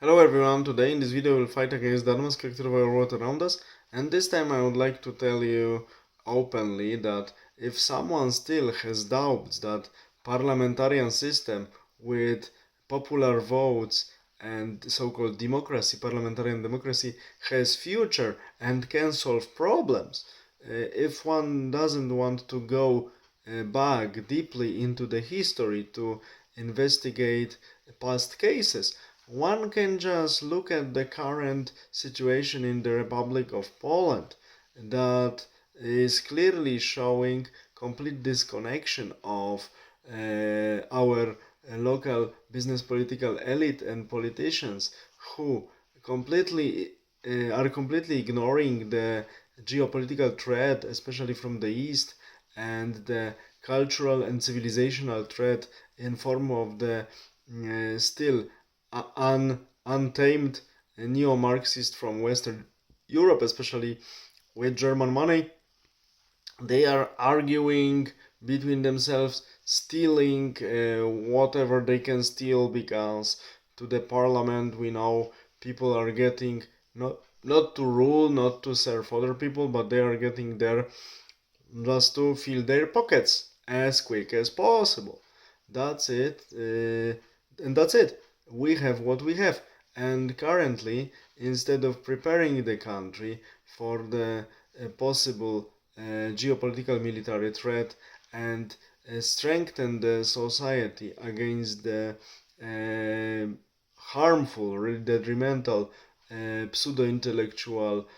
Hello everyone, today in this video we'll fight against the atmospheric world around us, and this time I would like to tell you openly that if someone still has doubts that parliamentarian system with popular votes and so-called democracy, parliamentarian democracy, has future and can solve problems, if one doesn't want to go back deeply into the history to investigate past cases, one can just look at the current situation in the Republic of Poland that is clearly showing complete disconnection of our local business political elite and politicians who completely are completely ignoring the geopolitical threat, especially from the east, and the cultural and civilizational threat in form of the still untamed neo-Marxist from Western Europe, especially with German money. They are arguing between themselves, stealing whatever they can steal, because to the parliament we know people are getting not to rule, not to serve other people, but they are getting there just to fill their pockets as quick as possible. That's it, and that's it. We have what we have, and currently, instead of preparing the country for the possible geopolitical military threat and strengthen the society against the harmful, really detrimental pseudo-intellectual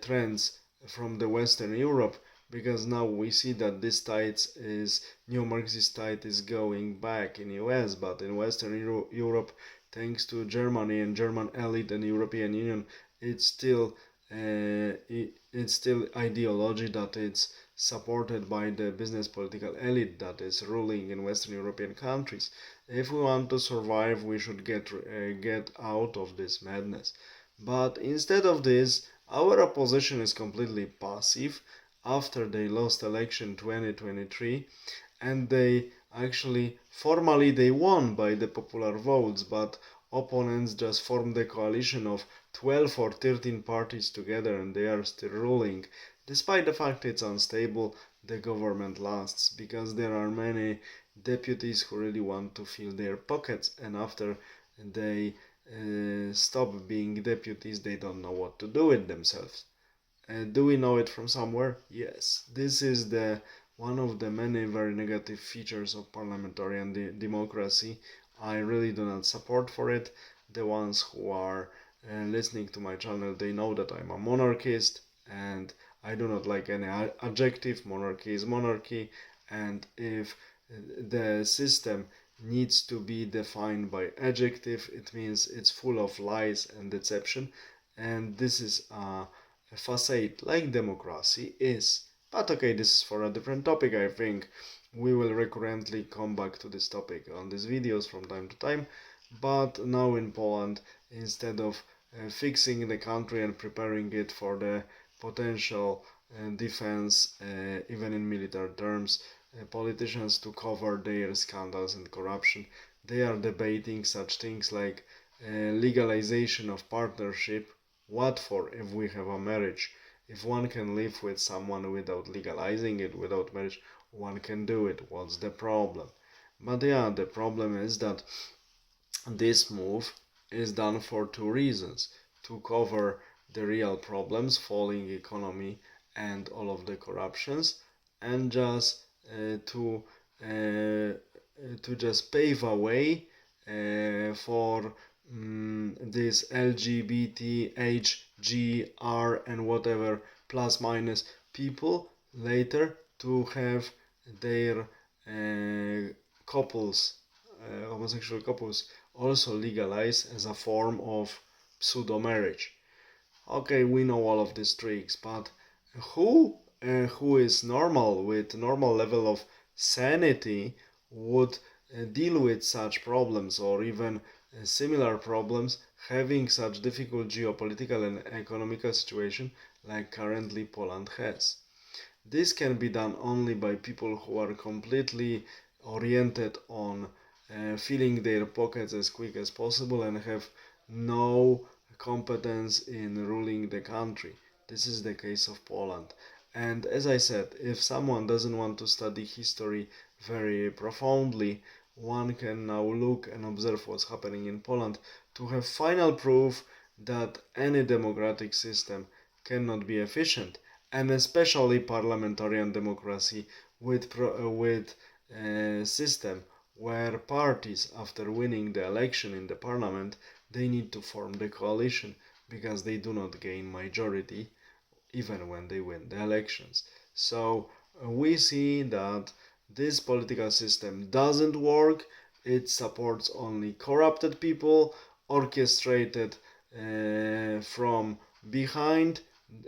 trends from the Western Europe, because now we see that this tide is neo-Marxist tide is going back in US, but in Western Europe, thanks to Germany and German elite and European Union, it's still it's still ideology that it's supported by the business political elite that is ruling in Western European countries. If we want to survive, we should get out of this madness. But instead of this, our opposition is completely passive after they lost election 2023, and they actually formally they won by the popular votes, but opponents just formed a coalition of 12 or 13 parties together, and they are still ruling. Despite the fact it's unstable, the government lasts because there are many deputies who really want to fill their pockets, and after they stop being deputies, they don't know what to do with themselves. Do we know it from somewhere? Yes. This is the one of the many very negative features of parliamentarian democracy. I really do not support for it. The ones who are listening to my channel, they know that I'm a monarchist and I do not like any adjective. Monarchy is monarchy, and if the system needs to be defined by adjective, it means it's full of lies and deception, and this is a facade like democracy is. But okay, this is for a different topic. I think we will recurrently come back to this topic on these videos from time to time. But now in Poland, instead of fixing the country and preparing it for the potential defense, even in military terms, politicians to cover their scandals and corruption, they are debating such things like legalization of partnership. What for if we have a marriage? If one can live with someone without legalizing it, without marriage, one can do it. What's the problem? But yeah, the problem is that this move is done for two reasons: to cover the real problems, falling economy and all of the corruptions, and just to just pave a way for this LGBT, HGR, and whatever plus minus people later to have their couples, homosexual couples, also legalized as a form of pseudo marriage. Okay, we know all of these tricks, but who is normal with normal level of sanity would deal with such problems, or even similar problems, having such difficult geopolitical and economical situation like currently Poland has. This can be done only by people who are completely oriented on filling their pockets as quick as possible and have no competence in ruling the country. This is the case of Poland. And as I said, if someone doesn't want to study history very profoundly, one can now look and observe what's happening in Poland to have final proof that any democratic system cannot be efficient, and especially parliamentarian democracy with system where parties, after winning the election in the parliament, they need to form the coalition because they do not gain majority even when they win the elections. So we see that this political system doesn't work. It supports only corrupted people, orchestrated from behind.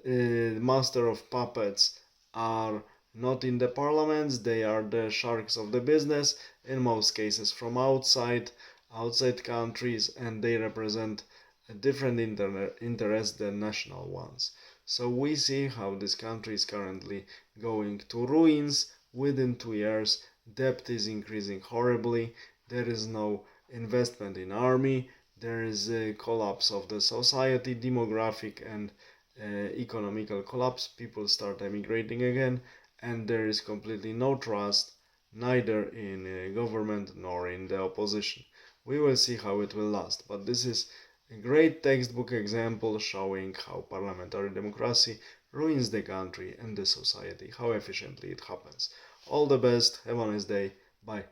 Master of puppets are not in the parliaments, they are the sharks of the business, in most cases from outside countries, and they represent a different interests than national ones. So we see how this country is currently going to ruins within 2 years. Debt is increasing horribly. There is no investment in army. There is a collapse of the society, demographic and economical collapse. People start emigrating again, and there is completely no trust neither in government nor in the opposition. We will see how it will last, but this is a great textbook example showing how parliamentary democracy ruins the country and the society, how efficiently it happens. All the best, have a nice day, bye.